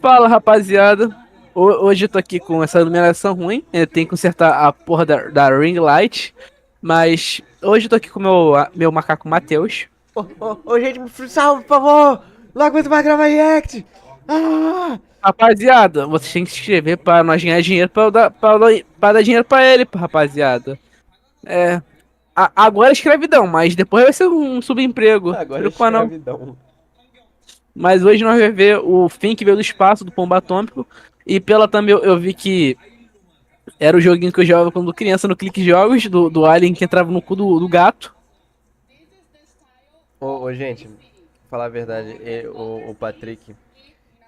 Fala, rapaziada. Hoje eu tô aqui com essa iluminação ruim. Eu tenho que consertar a porra da ring light. Mas hoje eu tô aqui com o meu macaco Matheus. Ô, gente, salve, por favor! Não aguento mais gravar react! Ah! Rapaziada, vocês têm que se inscrever pra nós ganhar dinheiro pra dar dinheiro pra ele, rapaziada. É. Agora é escravidão, mas depois vai ser um subemprego. Agora é Preocupa não. escravidão. Mas hoje nós vamos ver o Finn que veio do espaço, do pombo atômico. E pela thumb eu vi que era o joguinho que eu jogava quando criança no Clique Jogos, do Alien que entrava no cu do gato. Ô, gente, falar a verdade, o Patrick,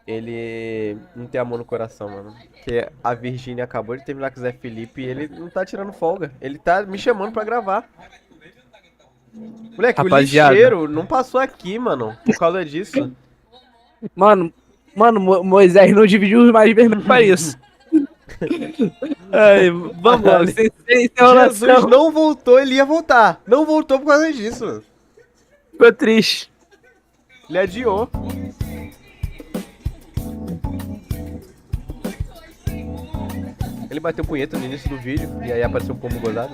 ele não tem amor no coração, mano. Porque a Virgínia acabou de terminar com o Zé Felipe e ele não tá tirando folga. Ele tá me chamando pra gravar. Moleque, Rapaziada. o lixeiro não passou aqui, mano, por causa disso. Mano, Moisés não dividiu os mais vermelhos pra isso. Ai, vamos lá, sem enrolação. Jesus não voltou, ele ia voltar. Não voltou por causa disso. Ficou triste. Ele adiou. Ele bateu punheta no início do vídeo e aí apareceu um pombo gozado.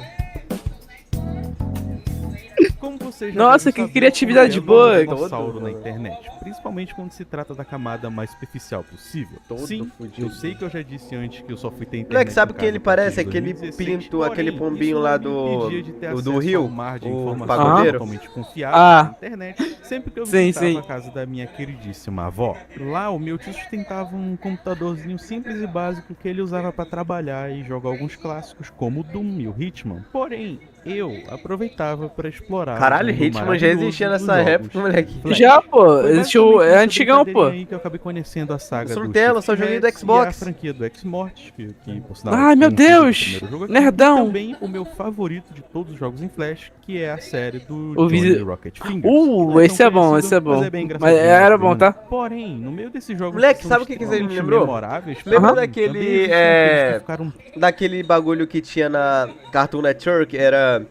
Como você já Nossa, deve que saber, criatividade eu boa. amo dinossauro na internet, principalmente quando se trata da camada mais superficial possível. Todo Sim, fudido. eu sei que eu já disse antes que eu só fui ter internet. Moleque, sabe o em que ele casa a parece? partir de Aquele 2016, pinto, aquele porém, pombinho isso lá não me impedia de ter do acesso Rio, ao mar de o informações pagodeiro. totalmente confiáveis Ah. na internet, sempre que eu Sim, visitava sim. a casa da minha queridíssima avó. Lá, o meu tio sustentava um computadorzinho simples e básico que ele usava para trabalhar e jogar alguns clássicos como Doom e o Hitman. Porém, eu aproveitava para explorar Caralho, o mundo Hitman já existia maravilhoso nessa dos jogos. época, moleque. Flash. Já, pô, Foi existiu. basicamente É nessa antigão, pô. brincadeirinha aí que eu acabei conhecendo a saga Isso não do tem, ela Shift só joguei do Reds Xbox. E a franquia do X-Mortis, que por sinal Ai, tem meu um vídeo do Deus, primeiro jogo aqui, nerdão. E também o meu favorito de todos os jogos em Flash, que é a série do O Johnny visi- Rocket Fingers. Não Esse tão é bom, conhecido, esse é bom. Mas é bem Mas engraçadinho, era bom, bacana. tá? Porém, no meio desses jogos Moleque, que são sabe o que isso aí me extremamente lembrou? memoráveis, Lembra também daquele, existem aqueles que ficaram daquele bagulho que tinha na Cartoon Network? Era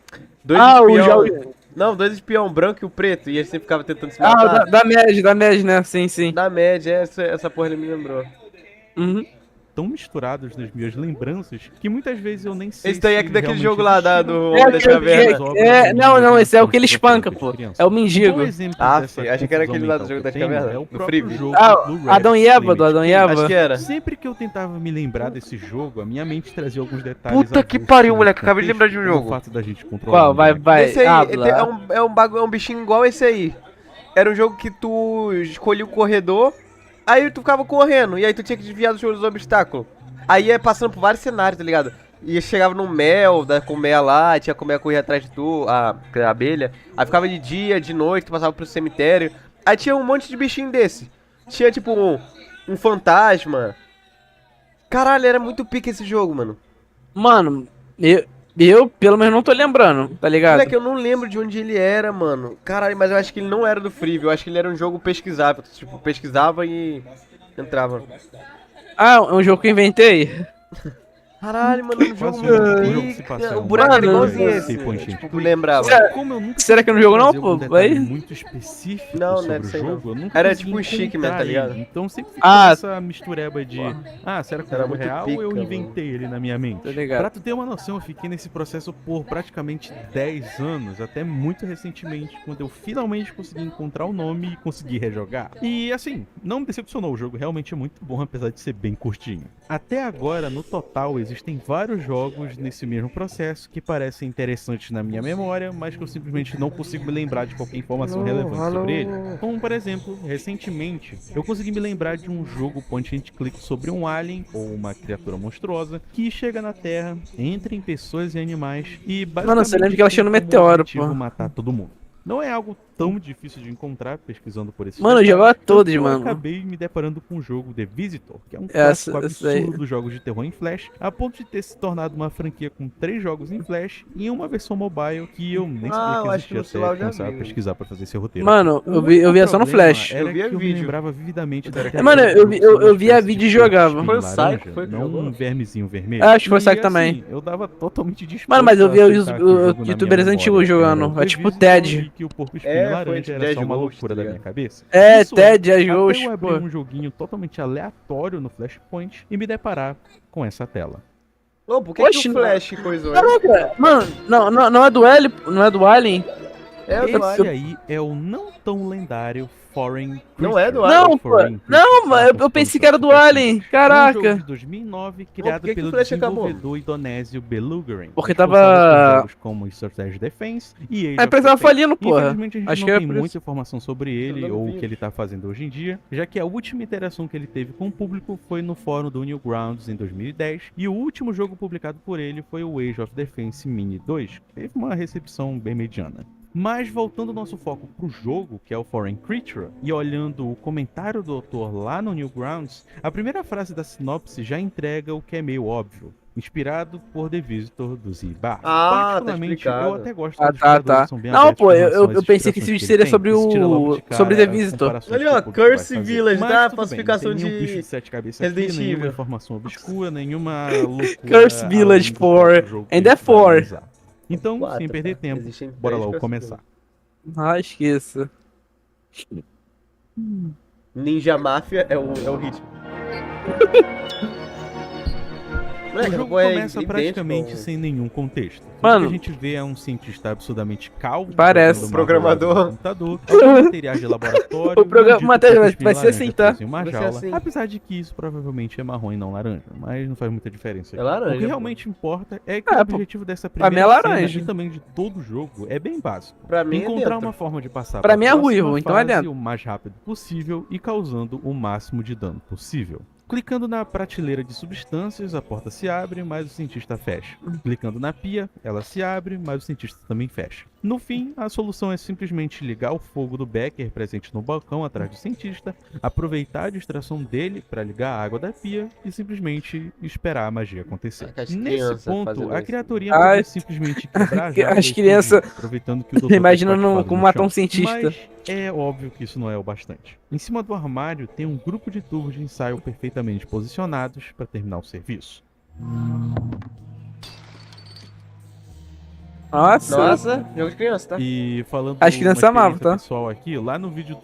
dois Ah, o espião... jogo. Não, dois espião, branco e o preto, e eles sempre ficavam tentando se Ah, matar. da Med, né? Sim, sim. Da média, essa porra ele me lembrou. Uhum. tão misturados nas minhas lembranças que muitas vezes eu nem sei Esse daí é se daquele realmente jogo lá do existiram. Homem da aquele Caverna. não, esse é o que ele espanca, pô. É o mendigo. Um bom exemplo Ah, dessa achei que era aquele lá do confusão jogo da que eu tenho caverna, é o do próprio Freebie. jogo Ah, Blue Red Adão e Eva, do Limit Adão e Case. Eva. Acho que era. Sempre que eu tentava me lembrar desse jogo, a minha mente trazia alguns detalhes. Puta que avulsos pariu, no moleque, acabei de lembrar de um contexto, como jogo. O fato da gente controlar Qual? um Vai, boneco. vai. Esse aí Habla. é um bichinho igual esse aí. Era um jogo que tu escolhia o corredor, aí tu ficava correndo, e aí tu tinha que desviar dos obstáculos. Aí ia passando por vários cenários, tá ligado? E chegava no mel, da colmeia lá, e tinha a colmeia correr atrás de tu, a abelha. Aí ficava de dia, de noite, tu passava pro cemitério. Aí tinha um monte de bichinho desse. Tinha tipo um fantasma. Caralho, era muito pique esse jogo, mano. Mano, eu pelo menos não tô lembrando, tá ligado? Moleque, eu não lembro de onde ele era, mano. Caralho, mas eu acho que ele não era do Freeview. Eu acho que ele era um jogo pesquisável. Tipo, pesquisava e entrava. Ah, é um jogo que eu inventei? Caralho, mano, um jogo Quase muito um jogo que se pica. passa O boneco era Mano, igualzinho sei, esse. point and Tipo, click. lembrava. Será- Como eu nunca Será que é no consegui jogo não, trazer pô? algum detalhe Vai? muito específico Não, sobre deve o ser jogo, não. eu nunca Era consegui tipo um Stickman, encontrar tá ligado? ele. Então sempre ficou Ah. essa mistureba de será que Era é muito real pica, ou eu mano. inventei ele na minha mente? Tá ligado. Pra tu ter uma noção, eu fiquei nesse processo por praticamente 10 anos, até muito recentemente, quando eu finalmente consegui encontrar o nome e consegui rejogar. E assim, não me decepcionou, o jogo realmente é muito bom, apesar de ser bem curtinho. Até agora, no total, existem vários jogos nesse mesmo processo que parecem interessantes na minha memória, mas que eu simplesmente não consigo me lembrar de qualquer informação relevante sobre ele. Como, por exemplo, recentemente, eu consegui me lembrar de um jogo point and click sobre um alien ou uma criatura monstruosa que chega na Terra, entra em pessoas e animais e basicamente você lembra que ela tem chega no como meteoro, objetivo pô. matar todo mundo. Não é algo tão difícil de encontrar pesquisando por esse Mano, eu jogava todos, mano. Eu acabei me deparando com o jogo The Visitor, que é um Essa- clássico essa aí. absurdo dos jogos de terror em Flash, a ponto de ter se tornado uma franquia com 3 jogos em Flash e uma versão mobile que eu nem Ah, sabia eu que acho que no existia celular eu até já começar a vi. pesquisar pra fazer esse roteiro. Mano, O eu vi único só no problema Flash. Era Eu via que eu me vídeo. lembrava vividamente da Mano, eu via vídeo e jogava. Foi o laranja, Psycho, foi que não jogou? um vermezinho vermelho. Acho que foi o E, Psycho também. Eu dava totalmente disposto Mano, mas eu a via aceitar que o jogo na youtubers minha antigos memória jogando. era É o tipo The Ted. Visitor e que o Porco Espinho É, Joguinho foi laranja tipo era 10 só uma Ghost, loucura tá da minha ligado? cabeça. É, Isso Ted, as até Ghost, eu abrir pô. um joguinho totalmente aleatório no Flashpoint e me deparar com essa tela. Ô, por que o Oxe, Flash coisou, hein? caraca, mano, não é do L, não é do Alien? É do Esse Alien. aí é o não tão lendário Foreign Não é do Creature, Alien? ou Não, pô, Foreign não, Creature, mano, Marcos eu pensei que Panzer, era do super Alien, simples. É um jogo caraca. de 2009 por criado que que o pelo Flash acabou? desenvolvedor indonésio Belugarin, Porque responsável por tava... jogos como Strategy Defense e Age A of empresa tava Defense. falindo, porra. Infelizmente a gente Acho não que é tem por muita isso. informação sobre ele não ou o vi. que ele tá fazendo hoje em dia, já que a última interação que ele teve com o público foi no fórum do Newgrounds em 2010 e o último jogo publicado por ele foi o Age of Defense Mini 2, que teve uma recepção bem mediana. Mas voltando o nosso foco pro jogo, que é o Foreign Creature, e olhando o comentário do autor lá no Newgrounds, a primeira frase da sinopse já entrega o que é meio óbvio. Inspirado por The Visitor do Z-Bar. Ah, tá Particularmente, explicado. eu até gosto Ah, quando os tá, criadores tá. são bem Não, abertos pô, com relação às eu pensei que inspirações esse ele seria tem, sobre isso tira logo de sobre cara The as Visitor. comparações Ali, que o ó, público vai Curse fazer. Village, Mas tá? tudo bem, Falsificação não tem nenhum de bicho de sete cabeças aqui, Resident nenhuma Evil. informação obscura, nenhuma loucura Curse Village além do 4, próprio jogo que and a gente é vai 4. analisar. Então, sem Quatro, perder tá? tempo, Existem bora 10 logo Curse começar. Ah, esqueça. Ninja Mafia é o hit. O Moleque, essa jogo porra é começa idêntico praticamente ao- sem nenhum contexto. Tudo Mano, que a gente vê é um cientista absurdamente calvo, parece. jogando Programador. Marvel no computador, alguns materiais de laboratório, O programa- um dito material com cuspir vai ser laranja assim, tá? preso em uma Vai ser jaula, assim. apesar de que isso provavelmente é marrom e não laranja, mas não faz muita diferença É aqui. laranja, O que pô. realmente importa é que É, o pô, objetivo dessa pra mim é primeira cena laranja. e também de todo o jogo é bem básico. Pra mim é Encontrar dentro. uma forma de passar Pra mim é próxima ruivo, então é fase dentro. o mais rápido possível e causando o máximo de dano possível. Clicando na prateleira de substâncias, a porta se abre, mas o cientista fecha. Clicando na pia, ela se abre, mas o cientista também fecha. No fim, a solução é simplesmente ligar o fogo do Becker presente no balcão atrás do cientista, aproveitar a distração dele para ligar a água da pia e simplesmente esperar a magia acontecer. As Nesse crianças ponto, fazendo a isso. criaturinha Ai, podia simplesmente quebrar a jaula as e crianças- explodir, aproveitando que o doutor Imagina tá espatifado como no matar chão. um cientista. Mas é óbvio que isso não é o bastante. Em cima do armário tem um grupo de tubos de ensaio perfeitamente posicionados para terminar o serviço. Nossa. Nossa, jogo de criança, tá? E falando As crianças uma amavam, experiência tá? pessoal aqui, lá no vídeo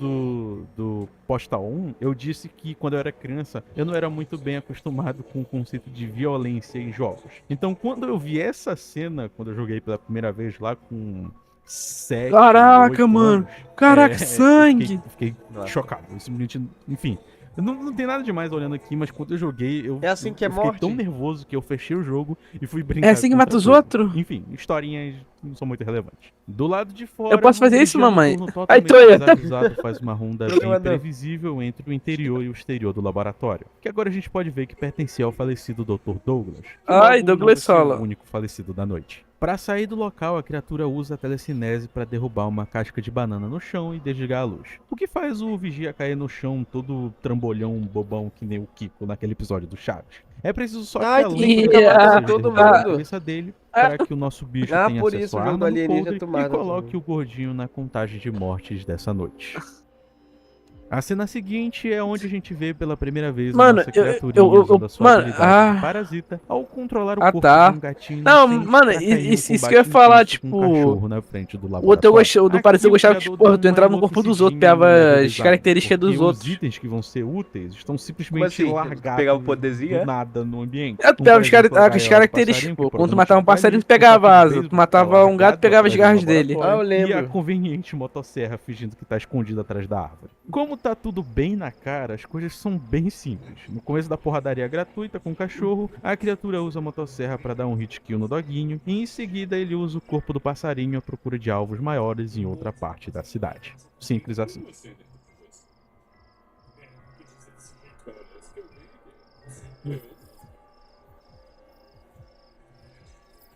do Postal 1, eu disse que quando eu era criança, eu não era muito bem acostumado com o conceito de violência em jogos. Então, quando eu vi essa cena, quando eu joguei pela primeira vez lá com 7, Caraca, 8 mano. anos, Caraca, eu sangue. fiquei Nossa. chocado. Eu simplesmente, enfim, não tem nada demais olhando aqui, mas quando eu joguei, eu, É assim que é eu fiquei morte. tão nervoso que eu fechei o jogo e fui brincar É assim que com mata outra os coisa. outros? Enfim, historinhas não são muito relevantes. Do lado de fora, Eu posso fazer um isso, vigia mamãe? noturno Ai, totalmente Toia. desavisado faz uma ronda bem Programador. previsível entre o interior e o exterior do laboratório. Que agora a gente pode ver que pertencia ao falecido Dr. Douglas. Que Ai, logo Douglas não vai ser Sola. o único falecido da noite. Para sair do local, a criatura usa a telecinese para derrubar uma casca de banana no chão e desligar a luz. O que faz o vigia cair no chão todo trambolhão, bobão, que nem o Kiko naquele episódio do Chaves. É preciso só que Ai, a tu luz fica da matando seja todo derrubada na mundo. cabeça dele para que o nosso bicho Ah, tenha por acesso isso o à jogo do arma no alienígena coldre tu e mata todo coloque mundo. o gordinho na contagem de mortes dessa noite. A cena seguinte é onde a gente vê pela primeira vez Mano, a nossa criaturinha usando a sua mano, habilidade de parasita ao controlar o Ah, corpo tá. de um gatinho Não, inocente mano, pra cair num isso que eu combate ia falar, intenso com um tipo, cachorro na frente do O outro eu laboratório. gostei, o do parecer eu Aqui, gostava que, criador tipo, dá tu entrava no uma corpo dos outros, enlouquecidinha pegava as levelizada, características dos porque outros. Os itens que vão ser úteis estão Como simplesmente assim? largados Pegava o poderzinho, do é? nada no ambiente. É, tu Como, pegava por as, exemplo, a as gaiola do características, passarinho, pô. que Quando tu matava um provavelmente passarinho, tu tá ali, pegava o a taco de asa. Tu beisebol matava tá um gato, largado pegava as atrás do garras dele. laboratório, Ah, eu lembro. E a conveniente motosserra fingindo que tá escondida atrás da árvore. Como tá tudo bem na cara, as coisas são bem simples. No começo da porradaria gratuita com o cachorro, a criatura usa a motosserra para dar um hit kill no doguinho, e em seguida ele usa o corpo do passarinho à procura de alvos maiores em outra parte da cidade. Simples assim.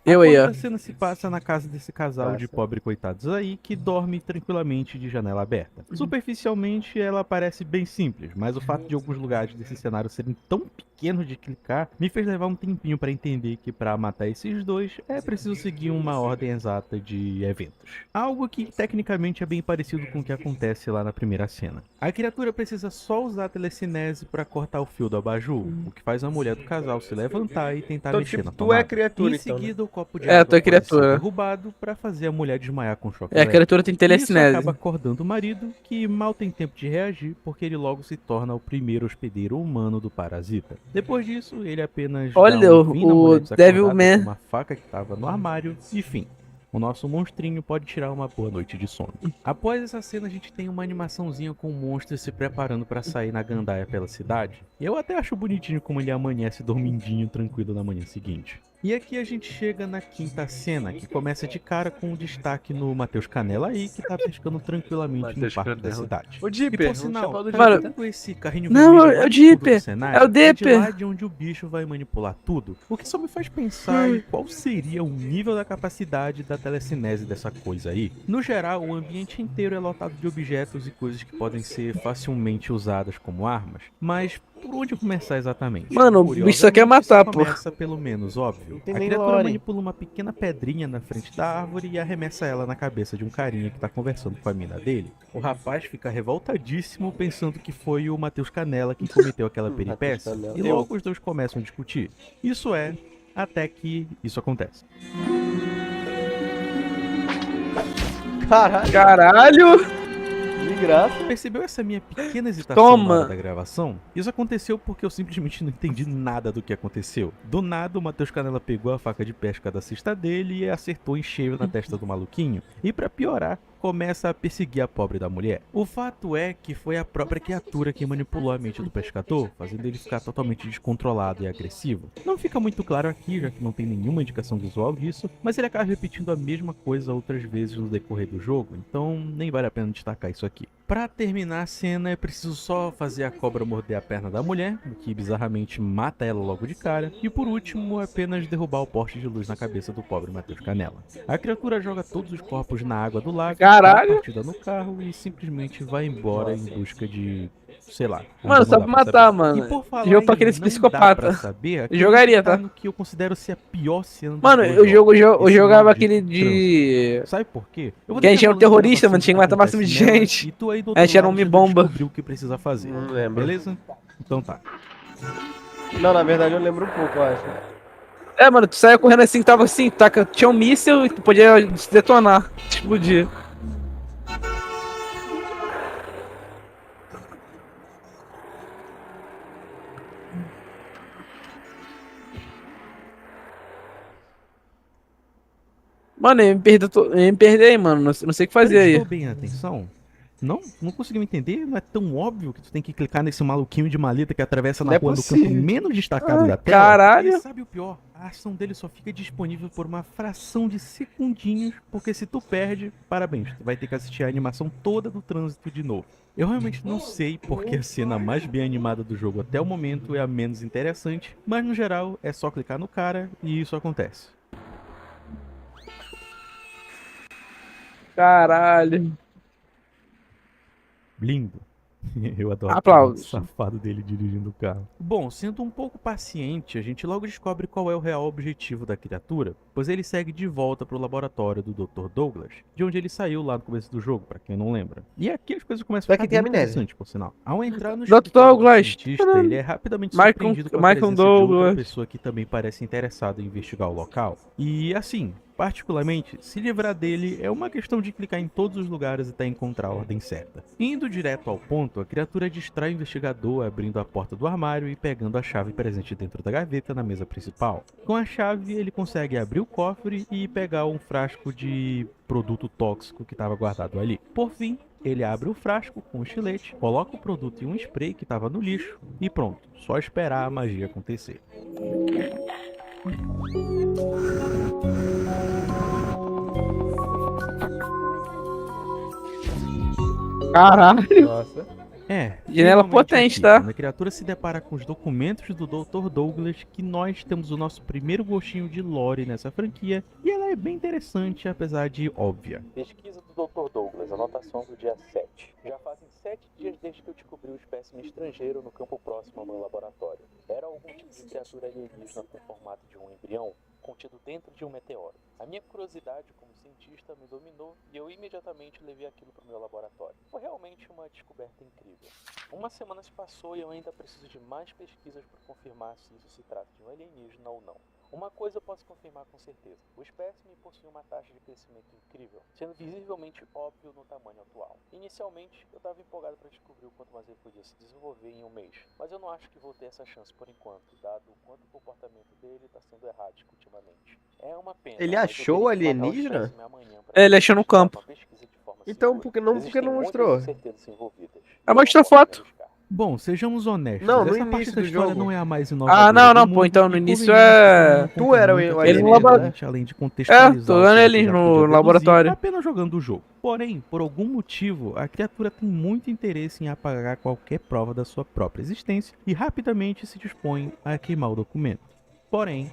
Eu A ia. quarta cena se passa na casa desse casal de pobre coitados aí que dorme tranquilamente de janela aberta. Superficialmente ela parece bem simples, mas o fato de alguns lugares desse cenário serem tão pequenos de clicar me fez levar um tempinho para entender que para matar esses dois é preciso seguir uma ordem exata de eventos. Algo que tecnicamente é bem parecido com o que acontece lá na primeira cena. A criatura precisa só usar a telecinese para cortar o fio do abajur, o que faz a mulher do casal se levantar e tentar Então, mexer tipo, na tu tomada. é criatura, Em então, né? seguida, o copo de É, a água tua pode ser criatura. derrubado pra fazer a mulher desmaiar com choque É, a elétrico. criatura tem E isso telecinese. acaba acordando o marido, que mal tem tempo de reagir, porque ele logo se torna o primeiro hospedeiro humano do parasita. Depois disso, ele apenas dá Olha, um fim na mulher o Devil desacordada com Man. uma faca que estava no armário, e fim. O nosso monstrinho pode tirar uma boa noite de sono. Após essa cena, a gente tem uma animaçãozinha com o monstro se preparando para sair na gandaia pela cidade. E eu até acho bonitinho como ele amanhece dormindinho tranquilo na manhã seguinte. E aqui a gente chega na quinta cena, que começa de cara com o destaque no Matheus Canela aí, que tá pescando tranquilamente no Matheus parque da Canela. cidade. O E Dipper, por sinal, vamos chamar do tá Mano, vendo esse carrinho não, vermelho é o mais fundo do Dipper. cenário? É o É de Dipper. lá de onde o bicho vai manipular tudo. O que só me faz pensar em qual seria o nível da capacidade da telecinese dessa coisa aí. No geral, o ambiente inteiro é lotado de objetos e coisas que podem ser facilmente usadas como armas, mas por onde começar exatamente? Mano, o bicho só quer Curiosamente, matar, isso pô. começa pelo menos óbvio. tem A nem criatura lore. manipula uma pequena pedrinha na frente da árvore e arremessa ela na cabeça de um carinha que tá conversando com a mina dele. O rapaz fica revoltadíssimo pensando que foi o Matheus Canela que cometeu aquela peripécia Canela. e logo os dois começam a discutir. Isso é, até que isso acontece. Caralho, Caralho! de graça. Percebeu essa minha pequena hesitação Toma. na hora da gravação? Isso aconteceu porque eu simplesmente não entendi nada do que aconteceu. Do nada, o Matheus Canela pegou a faca de pesca da cesta dele e acertou em cheio na testa do maluquinho. E pra piorar, começa a perseguir a pobre da mulher. O fato é que foi a própria criatura que manipulou a mente do pescador, fazendo ele ficar totalmente descontrolado e agressivo. Não fica muito claro aqui, já que não tem nenhuma indicação visual disso, mas ele acaba repetindo a mesma coisa outras vezes no decorrer do jogo, então nem vale a pena destacar isso aqui. Pra terminar a cena, é preciso só fazer a cobra morder a perna da mulher, o que bizarramente mata ela logo de cara, e por último, apenas derrubar o poste de luz na cabeça do pobre Matheus Canela. A criatura joga todos os corpos na água do lago, dá a Caralho! partida no carro e simplesmente vai embora em busca de, sei lá. Mano, ainda só não pra dá matar, saber. mano. E por falar Jogo pra em aqueles não dá psicopata. pra saber, aqui Jogaria, tá tá? no que eu considero ser a pior cena dos Mano, dois o jogo jogos. eu Esse jogava maldito aquele trânsito. de. Sabe por quê? Eu vou Que a gente deixar era um rolando terrorista, gravação mano, tinha que do matar o máximo acontece de nela, gente. E tu aí do A outro gente era um lado já homem-bomba. descobriu o que precisa fazer. Não lembro. Beleza? Então tá. Não, na verdade eu lembro um pouco, eu acho. É, mano, tu saia correndo assim, tava assim, taca, tinha um míssil e tu podia se detonar, explodir. Mano, eu me perdi aí, mano. Não sei o que fazer Prestou aí. bem atenção? Não? Não conseguiu entender? Não é tão óbvio que tu tem que clicar nesse maluquinho de maleta que atravessa na Não é rua no canto possível. menos destacado Ah, da tela? caralho. E sabe o pior? A ação dele só fica disponível por uma fração de segundinhos, porque se tu perde, parabéns, tu vai ter que assistir a animação toda do trânsito de novo. Eu realmente não sei porque a cena mais bem animada do jogo até o momento é a menos interessante, mas no geral é só clicar no cara e isso acontece. Caralho. Lindo. Eu adoro o Aplausos. safado dele dirigindo o carro. Bom, sendo um pouco paciente, a gente logo descobre qual é o real objetivo da criatura, pois ele segue de volta pro laboratório do Dr. Douglas, de onde ele saiu lá no começo do jogo, pra quem não lembra. E aqui as coisas começam a Vai ficar que tem bem amnésia. interessantes, por sinal. Ao entrar no Dr. escritório do Douglas. cientista, ele é rapidamente Michael- surpreendido com a Michael presença de outra Douglas. pessoa que também parece interessada em investigar o local. E assim, particularmente, se livrar dele é uma questão de clicar em todos os lugares até encontrar a ordem certa. Indo direto ao ponto, a criatura distrai o investigador abrindo a porta do armário e pegando a chave presente dentro da gaveta na mesa principal. Com a chave, ele consegue abrir o cofre e pegar um frasco de produto tóxico que estava guardado ali. Por fim, ele abre o frasco com o estilete, coloca o produto em um spray que estava no lixo e pronto, só esperar a magia acontecer. Caralho. Nossa. Janela finalmente potente, aqui, tá? quando a criatura se depara com os documentos do Dr. Douglas, que nós temos o nosso primeiro gostinho de lore nessa franquia, e ela é bem interessante, apesar de óbvia. Pesquisa do Dr. Douglas, anotação do dia 7. Já fazem 7 dias desde que eu descobri o espécime estrangeiro no campo próximo ao meu laboratório. Era algum tipo de criatura alienígena com formato de um embrião contido dentro de um meteoro. A minha curiosidade como cientista me dominou e eu imediatamente levei aquilo para o meu laboratório. Foi realmente uma descoberta incrível. Uma semana se passou e eu ainda preciso de mais pesquisas para confirmar se isso se trata de um alienígena ou não. Uma coisa eu posso confirmar com certeza. O espécime possui uma taxa de crescimento incrível, sendo visivelmente óbvio no tamanho atual. Inicialmente, eu estava empolgado para descobrir o quanto mais ele podia se desenvolver em um mês, mas eu não acho que vou ter essa chance por enquanto, dado o quanto o comportamento dele está sendo errático ultimamente. É uma pena. Ele mas eu achou teria que matar o alienígena? espécime amanhã pra Ele achou no continuar campo. com a pesquisa de forma Então, segura. por que não Existem mostrou? muitas incertezas envolvidas. Ah, Eu mostra não posso foto. me arriscar. Bom, sejamos honestos. Não, no essa parte início da do história jogo. não é a mais Ah, inovadora não, do não, pô, mundo, então no e início convenhamos que ela não Tu conta era o muita alienígena, coisa né? relevante, além de contextualizar tô o vendo que eles você já no podia deduzir laboratório. apenas jogando o jogo. Porém, por algum motivo, a criatura tem muito interesse em apagar qualquer prova da sua própria existência e rapidamente se dispõe a queimar o documento. Porém,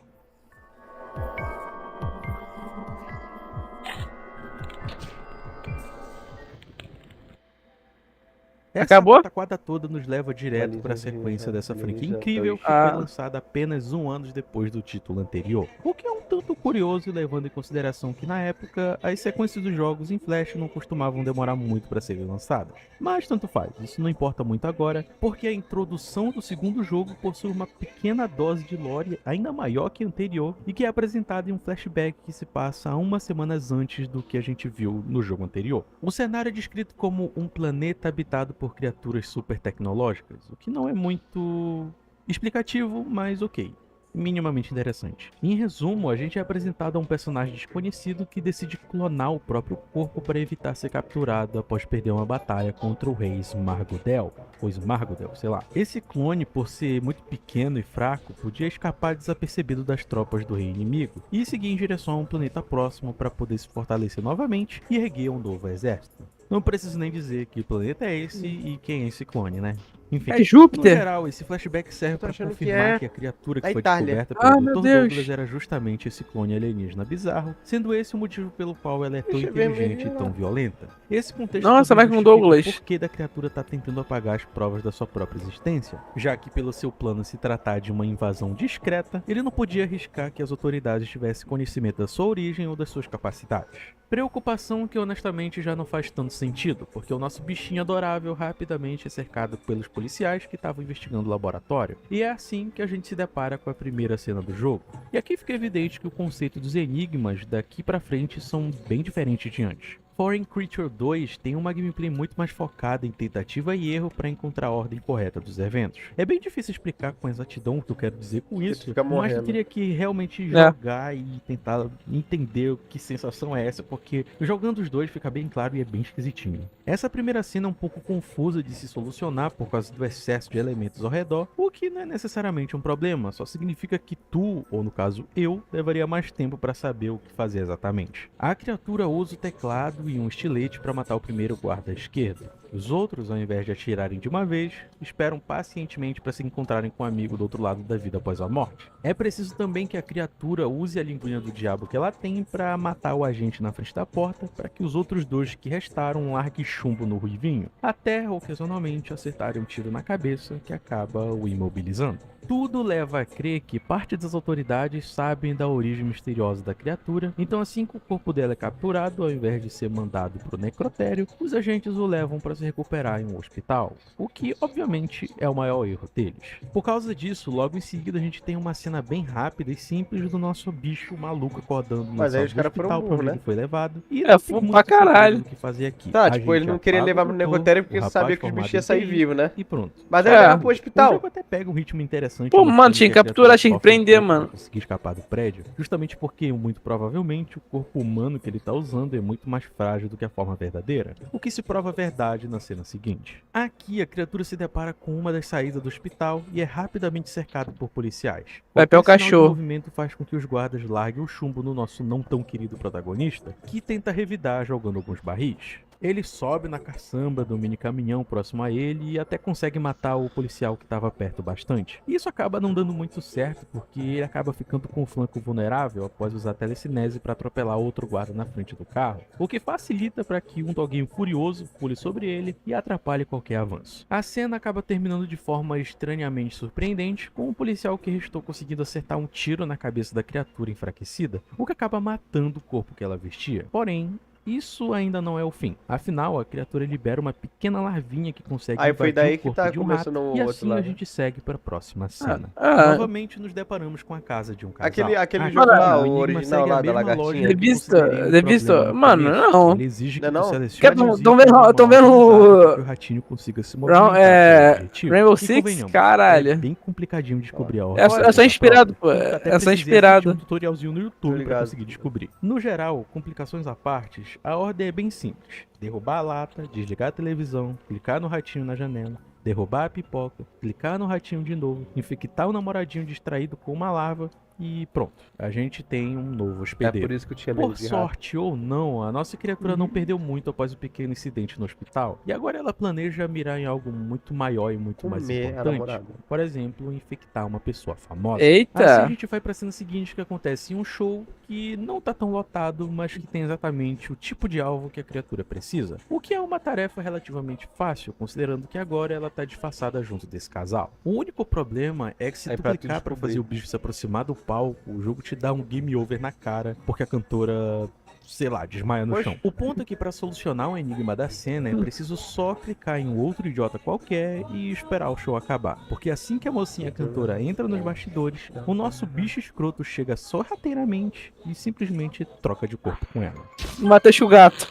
essa Acabou? pataquada toda nos leva direto para a sequência dessa franquia incrível que Ah. foi lançada apenas um ano depois do título anterior. O que é um tanto curioso, levando em consideração que na época as sequências dos jogos em Flash não costumavam demorar muito para serem lançadas. Mas tanto faz, isso não importa muito agora, porque a introdução do segundo jogo possui uma pequena dose de lore ainda maior que a anterior e que é apresentada em um flashback que se passa umas semanas antes do que a gente viu no jogo anterior. O cenário é descrito como um planeta habitado por criaturas super tecnológicas, o que não é muito explicativo, mas ok. Minimamente interessante. Em resumo, a gente é apresentado a um personagem desconhecido que decide clonar o próprio corpo para evitar ser capturado após perder uma batalha contra o rei Smargodel, ou Smargodel, sei lá. Esse clone, por ser muito pequeno e fraco, podia escapar desapercebido das tropas do rei inimigo e seguir em direção a um planeta próximo para poder se fortalecer novamente e erguer um novo exército. Não preciso nem dizer que planeta é esse e quem é esse clone, né? Enfim, É no Júpiter. geral, esse flashback serve Tô para achando que confirmar é que a criatura que a foi Itália. descoberta Ah, pelo meu Dr. Deus. Douglas era justamente esse clone alienígena bizarro, sendo esse o motivo pelo qual ela é tão Deixa eu ver inteligente e melhor. tão violenta. Esse contexto Nossa, também vai com o justifica Douglas. o porquê da criatura tá tentando apagar as provas da sua própria existência, já que pelo seu plano se tratar de uma invasão discreta, ele não podia arriscar que as autoridades tivessem conhecimento da sua origem ou das suas capacidades. Preocupação que honestamente já não faz tanto sentido, porque o nosso bichinho adorável rapidamente é cercado pelos policiais que estavam investigando o laboratório, e é assim que a gente se depara com a primeira cena do jogo. E aqui fica evidente que o conceito dos enigmas daqui pra frente são bem diferentes de antes. Foreign Creature 2 tem uma gameplay muito mais focada em tentativa e erro para encontrar a ordem correta dos eventos. É bem difícil explicar com exatidão o que eu quero dizer com isso, fica mas tu morrendo. teria que realmente jogar e tentar entender que sensação é essa, porque jogando os dois fica bem claro e é bem esquisitinho. Essa primeira cena é um pouco confusa de se solucionar por causa do excesso de elementos ao redor, o que não é necessariamente um problema, só significa que tu, ou no caso eu, levaria mais tempo para saber o que fazer exatamente. A criatura usa o teclado e um estilete para matar o primeiro guarda à esquerda. Os outros, ao invés de atirarem de uma vez, esperam pacientemente para se encontrarem com um amigo do outro lado da vida após a morte. É preciso também que a criatura use a linguinha do diabo que ela tem para matar o agente na frente da porta, para que os outros dois que restaram larguem chumbo no ruivinho, até ocasionalmente acertarem um tiro na cabeça que acaba o imobilizando. Tudo leva a crer que parte das autoridades sabem da origem misteriosa da criatura, então assim que o corpo dela é capturado, ao invés de ser mandado para o necrotério, os agentes o levam para se recuperar em um hospital, o que obviamente é o maior erro deles. Por causa disso, logo em seguida a gente tem uma cena bem rápida e simples do nosso bicho maluco acordando no Mas aí sala os do caras foram hospital para burros, onde né? ele foi levado, e É, não tem foi muito pra caralho. o que fazer aqui. Tá, A tipo, ele gente não queria apaga levar o pro doutor, necrotério o porque rapaz sabia que os formado bichos iam em sair TI, vivos, né? e pronto. Mas aí É. leva pro O hospital. jogo até pega um ritmo interessante. Pô, mostrando mano, tinha que a capturar, criatura tinha que sofre um prender, pouco pra mano. conseguir escapar do prédio, justamente porque, muito provavelmente, o corpo humano que ele tá usando é muito mais frágil do que a forma verdadeira, o que se prova verdade na cena seguinte. Aqui, a criatura se depara com uma das saídas do hospital e é rapidamente cercado por policiais. Vai pé o Qualquer sinal de cachorro. movimento faz com que os guardas larguem o chumbo no nosso não tão querido protagonista, que tenta revidar jogando alguns barris. Ele sobe na caçamba do mini caminhão próximo a ele e até consegue matar o policial que estava perto bastante. E isso acaba não dando muito certo, porque ele acaba ficando com o flanco vulnerável após usar a telecinese para atropelar outro guarda na frente do carro, o que facilita para que um doguinho furioso pule sobre ele e atrapalhe qualquer avanço. A cena acaba terminando de forma estranhamente surpreendente, com o policial que restou conseguindo acertar um tiro na cabeça da criatura enfraquecida, o que acaba matando o corpo que ela vestia. Porém, isso ainda não é o fim. Afinal, a criatura libera uma pequena larvinha que consegue Aí foi invadir daí o que corpo tá de um começando rato, o e outro assim lá, a né? gente segue para a próxima cena. Ah, Novamente nos deparamos com a casa de um casal. Aquele Aqui, jogo lá, o o Enigma original segue a lá da mesma lagartinha. lógica que Devista, considerei um devista, problema no mano, começo. não. Ele exige que Não é tu não? selecione os Tão itens de vendo, forma tão vendo organizada para que o ratinho consiga se movimentar, que é o objetivo. Rainbow E Six? convenhamos, é Caralho. bem complicadinho descobrir a É, ordem é só secreta inspirado, própria. pô. Tanto que até É só precisei assistir um inspirado. tutorialzinho no Tô YouTube para ligado. conseguir descobrir. No geral, complicações à parte, a ordem é bem simples. Derrubar a lata, desligar a televisão, clicar no ratinho na janela, derrubar a pipoca, clicar no ratinho de novo, infectar o namoradinho distraído com uma larva e pronto. A gente tem um novo É hospedeiro. por isso que eu tinha medo Por de rato. sorte ou não, a nossa criatura não perdeu muito após o pequeno incidente no hospital. E agora ela planeja mirar em algo muito maior e muito mais Comer a importante. namorada. Por exemplo, infectar uma pessoa famosa. Assim a Eita. gente vai pra cena seguinte, que acontece em um show que não tá tão lotado, mas que tem exatamente o tipo de alvo que a criatura precisa. O que é uma tarefa relativamente fácil, considerando que agora ela tá disfarçada junto desse casal. O único problema é que se Aí tu pra tu clicar pra descobrir. fazer o bicho se aproximar do palco, o jogo te dá um game over na cara, porque a cantora, sei lá, desmaia no Oxe. chão. O ponto é que pra solucionar o enigma da cena é preciso só clicar em um outro idiota qualquer e esperar o show acabar. Porque assim que a mocinha cantora entra nos bastidores, o nosso bicho escroto chega sorrateiramente e simplesmente troca de corpo com ela. Mataste o gato.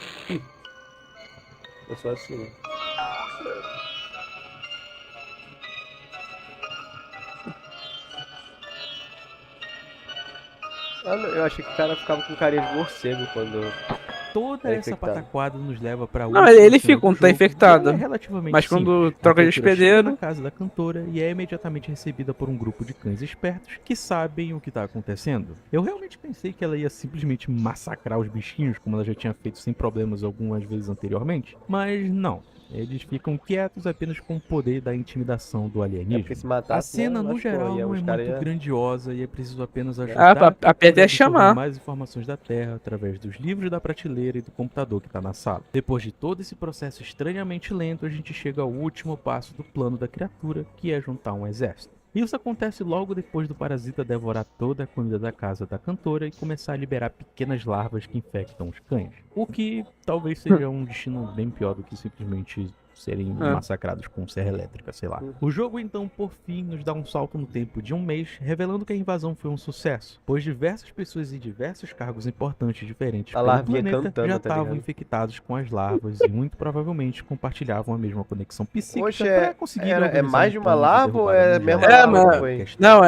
Eu sou assim. Ah, não, eu achei que o cara ficava com carinha de morcego quando... Toda É essa infectado. pataquada nos leva pra Não, última ele cena fica do quando tá jogo, infectado. e ela é relativamente Mas quando simples. troca A de criatura chega hospedeiro. na casa da cantora e é imediatamente recebida por um grupo de cães espertos que sabem o que tá acontecendo. Eu realmente pensei que ela ia simplesmente massacrar os bichinhos, como ela já tinha feito sem problemas algumas vezes anteriormente, mas não. Eles ficam quietos apenas com o poder da intimidação do É porque alienígena. se matasse, A cena, né, no lascou, geral, ia não é os cara muito ia- grandiosa e é preciso apenas Ah, ajudar pra- a criatura apertei a absorver chamar. mais informações da Terra através dos livros da prateleira e do computador que está na sala. Depois de todo esse processo estranhamente lento, a gente chega ao último passo do plano da criatura, que é juntar um exército. Isso acontece logo depois do parasita devorar toda a comida da casa da cantora e começar a liberar pequenas larvas que infectam os cães. O que talvez seja um destino bem pior do que simplesmente serem massacrados com serra elétrica, sei lá. O jogo então, por fim, nos dá um salto no tempo de um mês, revelando que a invasão foi um sucesso, pois diversas pessoas em diversos cargos importantes diferentes A pelo larvinha planeta cantando, já tá estavam ligado? infectados com as larvas e muito provavelmente compartilhavam a mesma conexão psíquica Oxe, pra conseguir é organizar mais um de uma plano larva ou derrubada é a mundial. mesma larva que foi? Questão. Não,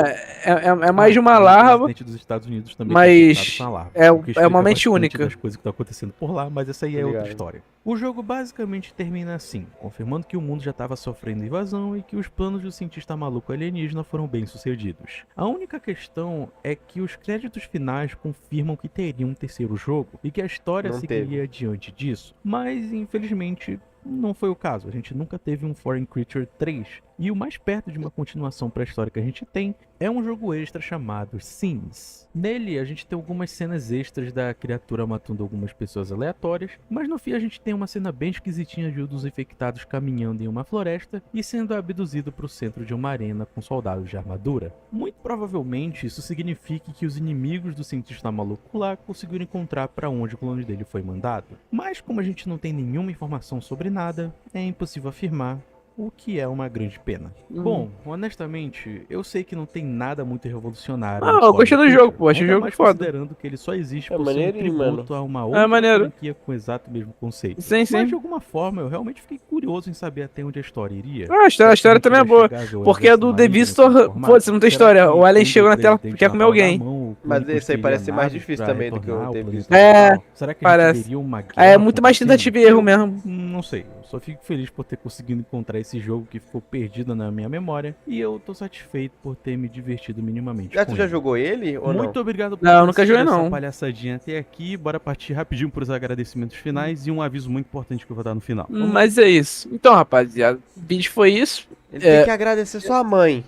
é mais de uma E o larva, presidente dos Estados Unidos também mas tá infectado com a larva, é- o que é explica uma mente bastante única. das coisas que estão acontecendo por lá, mas essa aí é Tô outra ligado. história. O jogo basicamente termina assim, confirmando que o mundo já estava sofrendo invasão e que os planos do cientista maluco alienígena foram bem sucedidos. A única questão é que os créditos finais confirmam que teria um terceiro jogo e que a história Não seguiria adiante disso, mas infelizmente não foi o caso. A gente nunca teve um Foreign Creature 3. E o mais perto de uma continuação para a história que a gente tem é um jogo extra chamado Scenes. Nele a gente tem algumas cenas extras da criatura matando algumas pessoas aleatórias, mas no fim a gente tem uma cena bem esquisitinha de um dos infectados caminhando em uma floresta e sendo abduzido para o centro de uma arena com soldados de armadura. Muito provavelmente isso signifique que os inimigos do cientista maluco lá conseguiram encontrar para onde o clone dele foi mandado. Mas como a gente não tem nenhuma informação sobre nada, é impossível afirmar, o que é uma grande pena. Bom, honestamente, eu sei que não tem nada muito revolucionário. Ah, no eu gostei Foreign do jogo, Creature, pô, achei o ainda jogo mais foda. considerando que ele só existe É por ser um maneirinho, tributo a uma É outra maneiro. franquia com o exato mesmo conceito. Sim, Mas sim. de alguma forma eu realmente fiquei curioso em saber até onde a história iria. Ah, a história também é boa. Porque a do The Visitor, foda-se, não tem história. O Alien chegou na Tela porque quer comer alguém. Mas esse aí parece ser mais difícil também do que o The Visitor. É, Será que a parece. gente veria uma guerra É muito mais acontecendo? tentativa e erro mesmo. Não sei, eu só fico feliz por ter conseguido encontrar esse jogo que ficou perdido na minha memória e eu tô satisfeito por ter me divertido minimamente. Já com tu já ele. jogou ele ou Muito não? obrigado por Não, ter nunca assistido joguei, essa não. palhaçadinha até aqui. Bora partir rapidinho pros agradecimentos finais e um aviso muito importante que eu vou dar no final. Mas é isso. Então, rapaziada, o vídeo foi isso. Ele tem que agradecer sua mãe.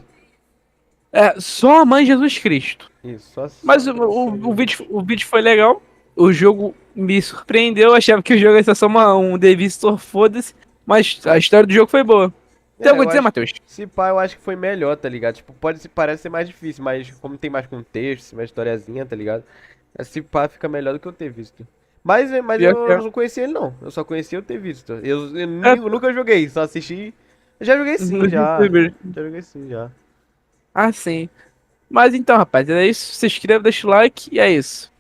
É, só a mãe de Jesus Cristo. Isso, só Mas o vídeo foi legal. O jogo me surpreendeu. Eu achava que o jogo ia ser só um The Visitor, foda-se. Mas a história do jogo foi boa. Tem algo a eu dizer, acho- Matheus? Se pá, eu acho que foi melhor, tá ligado? Tipo, parece ser mais difícil, mas como tem mais contexto, mais historiazinha, tá ligado? Se pá, fica melhor do que eu ter visto. Mas Pior eu que é. não conhecia ele, não. Eu só conhecia o ter visto. Eu É. nunca joguei, só assisti. Eu já joguei sim, já. Já joguei sim, já. Ah, sim. Mas então, rapaz, é isso. Se inscreva, deixa o like e é isso.